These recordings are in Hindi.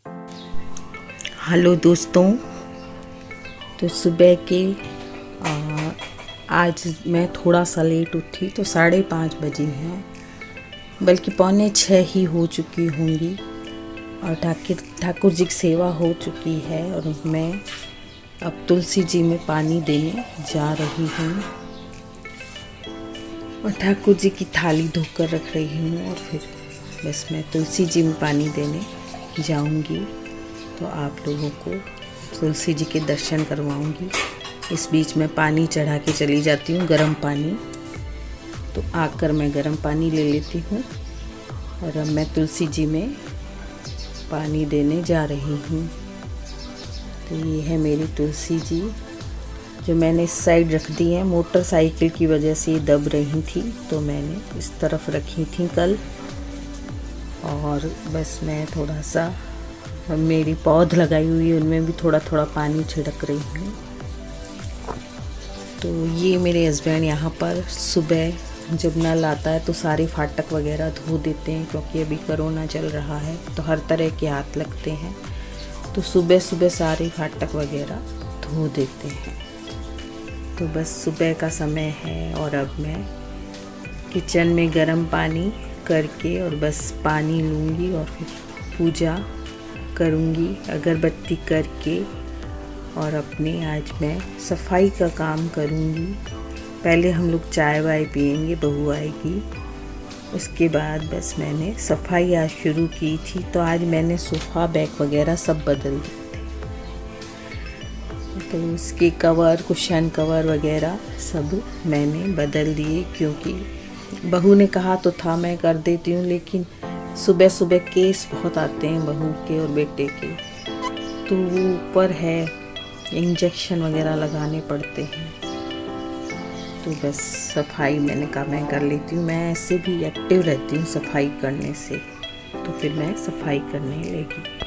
हेलो दोस्तों। तो सुबह के आज मैं थोड़ा सा लेट उठी तो 5:30 बजे हैं, बल्कि 5:45 ही हो चुकी होंगी। और ठाकुर जी की सेवा हो चुकी है और मैं अब तुलसी जी में पानी देने जा रही हूँ और ठाकुर जी की थाली धोकर रख रही हूँ और फिर बस मैं तुलसी जी में पानी देने जाऊँगी। तो आप लोगों को तुलसी जी के दर्शन करवाऊंगी। इस बीच में पानी चढ़ा के चली जाती हूँ, गर्म पानी। तो आकर मैं गर्म पानी ले लेती हूँ और अब मैं तुलसी जी में पानी देने जा रही हूँ। तो ये है मेरी तुलसी जी जो मैंने इस साइड रख दी है। मोटरसाइकिल की वजह से ये दब रही थी तो मैंने इस तरफ रखी थी कल। और बस मैं थोड़ा सा मेरी पौध लगाई हुई है उनमें भी थोड़ा थोड़ा पानी छिड़क रही हूँ। तो ये मेरे हस्बैंड यहाँ पर सुबह जब नल आता है तो सारे फाटक वगैरह धो देते हैं, क्योंकि अभी कोरोना चल रहा है तो हर तरह के हाथ लगते हैं। तो सुबह सुबह सारे फाटक वगैरह धो देते हैं। तो बस सुबह का समय है और अब मैं किचन में गर्म पानी करके और बस पानी लूँगी और फिर पूजा करूँगी अगरबत्ती करके। और अपने आज मैं सफाई का काम करूँगी। पहले हम लोग चाय वाय पियेंगे, बहू आएगी, उसके बाद बस मैंने सफाई आज शुरू की थी। तो आज मैंने सोफ़ा बैग वगैरह सब बदल दिए थे। तो उसके कवर, कुशन कवर वगैरह सब मैंने बदल दिए, क्योंकि बहू ने कहा तो था मैं कर देती हूँ, लेकिन सुबह सुबह केस बहुत आते हैं बहू के और बेटे के, तो वो ऊपर है, इंजेक्शन वगैरह लगाने पड़ते हैं। तो बस सफाई मैंने कहा मैं कर लेती हूँ। मैं ऐसे भी एक्टिव रहती हूँ सफाई करने से, तो फिर मैं सफाई करने लगी।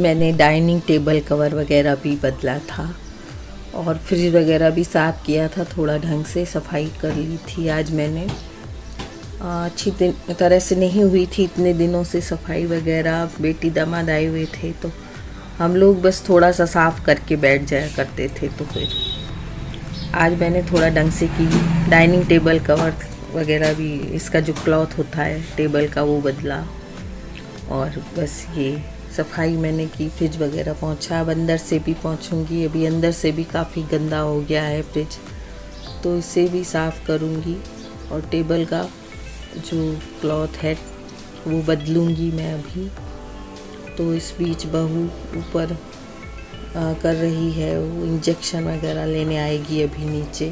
मैंने डाइनिंग टेबल कवर वगैरह भी बदला था और फ्रिज वगैरह भी साफ़ किया था, थोड़ा ढंग से सफाई कर ली थी। आज मैंने अच्छी तरह से नहीं हुई थी इतने दिनों से सफाई वगैरह, बेटी दामाद आए हुए थे तो हम लोग बस थोड़ा सा साफ़ करके बैठ जाया करते थे। तो फिर आज मैंने थोड़ा ढंग से की। डाइनिंग टेबल कवर वगैरह भी, इसका जो क्लॉथ होता है टेबल का वो बदला, और बस ये सफाई मैंने की, फ्रिज वगैरह पोंछा। अब अंदर से भी पोंछूंगी, अभी अंदर से भी काफ़ी गंदा हो गया है फ्रिज, तो इसे भी साफ़ करूँगी। और टेबल का जो क्लॉथ है वो बदलूँगी मैं अभी। तो इस बीच बहू ऊपर कर रही है, वो इंजेक्शन वगैरह लेने आएगी अभी नीचे।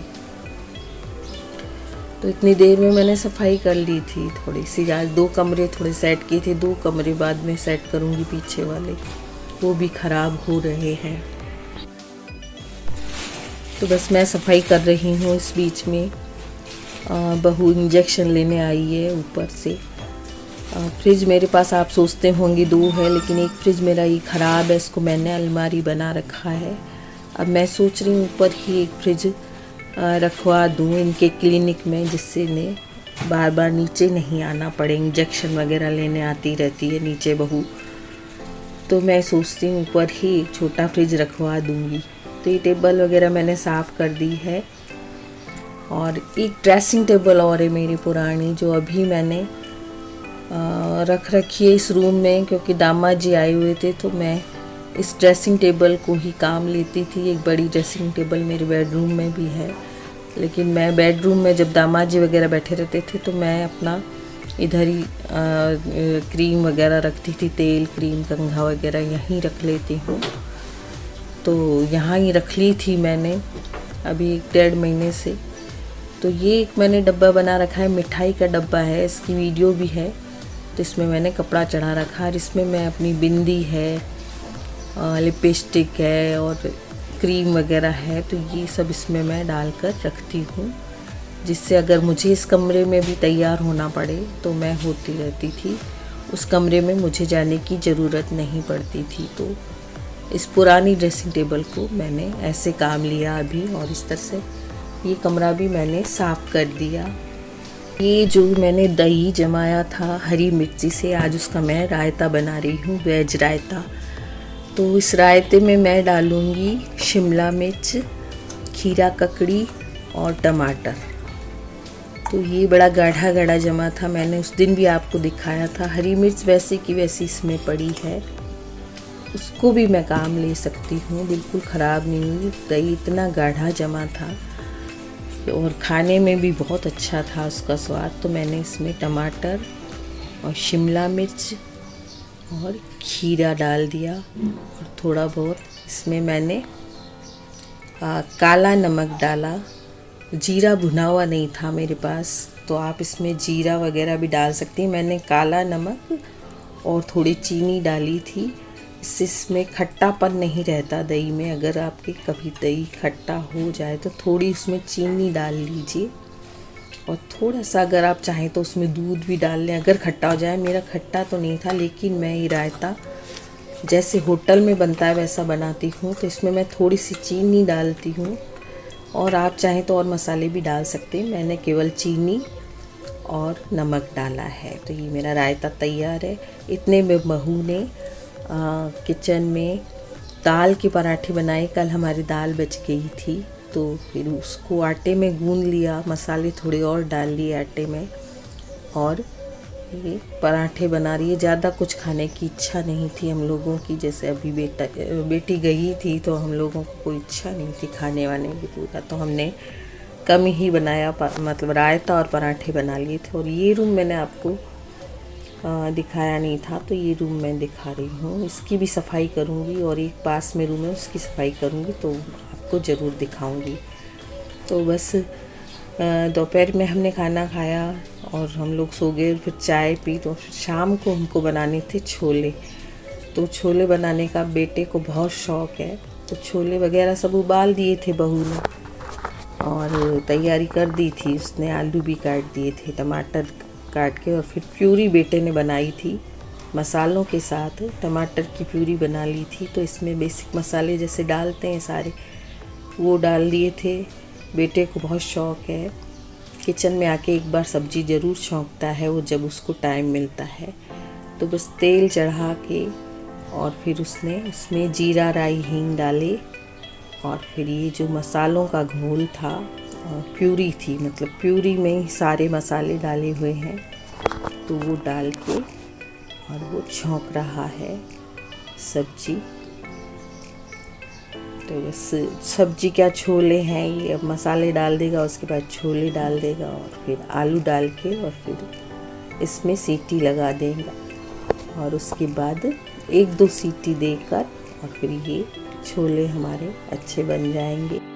तो इतनी देर में मैंने सफाई कर ली थी थोड़ी सी। आज 2 कमरे थोड़े सेट किए थे, 2 कमरे बाद में सेट करूँगी पीछे वाले, वो भी ख़राब हो रहे हैं। तो बस मैं सफाई कर रही हूँ। इस बीच में बहू इंजेक्शन लेने आई है ऊपर से। फ्रिज मेरे पास आप सोचते होंगे 2 है, लेकिन एक फ्रिज मेरा ये ख़राब है, इसको मैंने अलमारी बना रखा है। अब मैं सोच रही हूँ ऊपर ही एक फ्रिज रखवा दूँ इनके क्लिनिक में, जिससे इन्हें बार बार नीचे नहीं आना पड़े। इंजेक्शन वगैरह लेने आती रहती है नीचे बहू, तो मैं सोचती हूँ ऊपर ही एक छोटा फ्रिज रखवा दूँगी। तो ये टेबल वगैरह मैंने साफ़ कर दी है। और एक ड्रेसिंग टेबल और है मेरी पुरानी, जो अभी मैंने रख रखी है इस रूम में, क्योंकि दामाद जी आए हुए थे तो मैं इस ड्रेसिंग टेबल को ही काम लेती थी। एक बड़ी ड्रेसिंग टेबल मेरे बेडरूम में भी है, लेकिन मैं बेडरूम में जब दामाद जी वगैरह बैठे रहते थे तो मैं अपना इधर ही क्रीम वगैरह रखती थी, तेल क्रीम कंघा वगैरह यहीं रख लेती हूँ। तो यहाँ ही रख ली थी मैंने अभी 1-1.5 महीने से। तो ये एक मैंने डब्बा बना रखा है, मिठाई का डब्बा है, इसकी वीडियो भी है। तो इसमें मैंने कपड़ा चढ़ा रखा है, इसमें मैं अपनी बिंदी है, लिपस्टिक है और क्रीम वगैरह है, तो ये सब इसमें मैं डालकर रखती हूँ, जिससे अगर मुझे इस कमरे में भी तैयार होना पड़े तो मैं होती रहती थी, उस कमरे में मुझे जाने की ज़रूरत नहीं पड़ती थी। तो इस पुरानी ड्रेसिंग टेबल को मैंने ऐसे काम लिया अभी। और इस तरह से ये कमरा भी मैंने साफ़ कर दिया। ये जो मैंने दही जमाया था हरी मिर्ची से, आज उसका मैं रायता बना रही हूँ, वेज रायता। तो इस रायते में मैं डालूँगी शिमला मिर्च, खीरा ककड़ी और टमाटर। तो ये बड़ा गाढ़ा गाढ़ा जमा था, मैंने उस दिन भी आपको दिखाया था। हरी मिर्च वैसे की वैसी इसमें पड़ी है, उसको भी मैं काम ले सकती हूँ, बिल्कुल ख़राब नहीं हुई। दही इतना गाढ़ा जमा था और खाने में भी बहुत अच्छा था उसका स्वाद। तो मैंने इसमें टमाटर और शिमला मिर्च और खीरा डाल दिया, और थोड़ा बहुत इसमें मैंने काला नमक डाला। जीरा भुना हुआ नहीं था मेरे पास, तो आप इसमें जीरा वगैरह भी डाल सकती हैं। मैंने काला नमक और थोड़ी चीनी डाली थी, इससे इसमें खट्टापन नहीं रहता दही में। अगर आपके कभी दही खट्टा हो जाए तो थोड़ी उसमें चीनी डाल लीजिए, और थोड़ा सा अगर आप चाहें तो उसमें दूध भी डाल लें अगर खट्टा हो जाए। मेरा खट्टा तो नहीं था, लेकिन मैं ये रायता जैसे होटल में बनता है वैसा बनाती हूँ, तो इसमें मैं थोड़ी सी चीनी डालती हूँ, और आप चाहें तो और मसाले भी डाल सकते हैं। मैंने केवल चीनी और नमक डाला है। तो ये मेरा रायता तैयार है। इतने में बहू ने किचन में दाल के पराठे बनाए। कल हमारी दाल बच गई थी, तो फिर उसको आटे में गूंद लिया, मसाले थोड़े और डाल लिए आटे में, और ये पराठे बना रही है। ज़्यादा कुछ खाने की इच्छा नहीं थी हम लोगों की, जैसे अभी बेटी गई थी तो हम लोगों को कोई इच्छा नहीं थी खाने वाने की पूरा, तो हमने कम ही बनाया, मतलब रायता और पराठे बना लिए थे। और ये रूम मैंने आपको दिखाया नहीं था, तो ये रूम मैं दिखा रही हूँ। इसकी भी सफाई करूँगी, और एक पास में रूम है उसकी सफाई करूँगी, तो आपको ज़रूर दिखाऊँगी। तो बस दोपहर में हमने खाना खाया और हम लोग सो गए, फिर चाय पी। तो फिर शाम को हमको बनाने थे छोले। तो छोले बनाने का बेटे को बहुत शौक़ है, तो छोले वगैरह सब उबाल दिए थे बहू ने, और तैयारी कर दी थी उसने। आलू भी काट दिए थे, टमाटर काट के, और फिर प्यूरी बेटे ने बनाई थी मसालों के साथ। टमाटर की प्यूरी बना ली थी, तो इसमें बेसिक मसाले जैसे डालते हैं सारे, वो डाल दिए थे। बेटे को बहुत शौक़ है, किचन में आके एक बार सब्ज़ी ज़रूर छौंकता है वो, जब उसको टाइम मिलता है। तो बस तेल चढ़ा के, और फिर उसने उसमें जीरा राई हींग डाले, और फिर ये जो मसालों का घोल था, प्यूरी थी, मतलब प्यूरी में ही सारे मसाले डाले हुए हैं, तो वो डाल के और वो छौंक रहा है सब्जी। तो बस सब्जी क्या, छोले हैं ये, अब मसाले डाल देगा, उसके बाद छोले डाल देगा और फिर आलू डाल के और फिर इसमें सीटी लगा देगा और उसके बाद 1-2 सीटी देकर और फिर ये छोले हमारे अच्छे बन जाएंगे।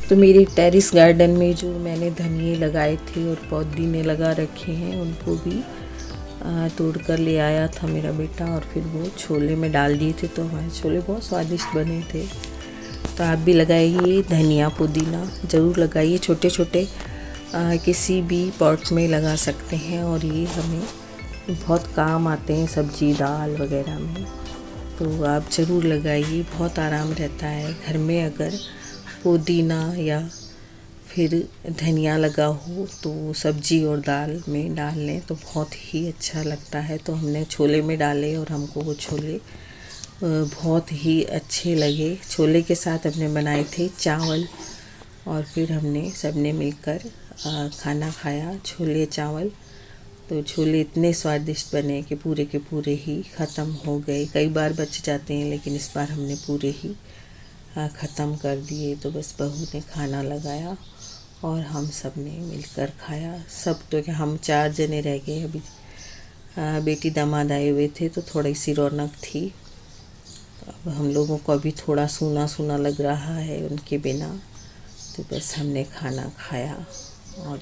तो मेरे टेरेस गार्डन में जो मैंने धनिए लगाए थे और पुदीने लगा रखे हैं, उनको भी तोड़ कर ले आया था मेरा बेटा और फिर वो छोले में डाल दिए थे। तो हमारे छोले बहुत स्वादिष्ट बने थे। तो आप भी लगाइए, धनिया पुदीना ज़रूर लगाइए। छोटे छोटे किसी भी पॉट में लगा सकते हैं और ये हमें बहुत काम आते हैं सब्जी दाल वगैरह में। तो आप ज़रूर लगाइए, बहुत आराम रहता है घर में। अगर पुदीना या फिर धनिया लगा हो तो सब्जी और दाल में डाल लें तो बहुत ही अच्छा लगता है। तो हमने छोले में डाले और हमको वो छोले बहुत ही अच्छे लगे। छोले के साथ हमने बनाए थे चावल और फिर हमने सबने मिलकर खाना खाया, छोले चावल। तो छोले इतने स्वादिष्ट बने कि पूरे के पूरे ही ख़त्म हो गए। कई बार बच जाते हैं लेकिन इस बार हमने पूरे ही ख़त्म कर दिए। तो बस बहू ने खाना लगाया और हम सब ने मिलकर खाया। सब तो क्या, हम 4 जने रह गए। अभी बेटी दामाद आए हुए थे तो थोड़ी सी रौनक थी। अब हम लोगों को अभी थोड़ा सूना सूना लग रहा है उनके बिना। तो बस हमने खाना खाया और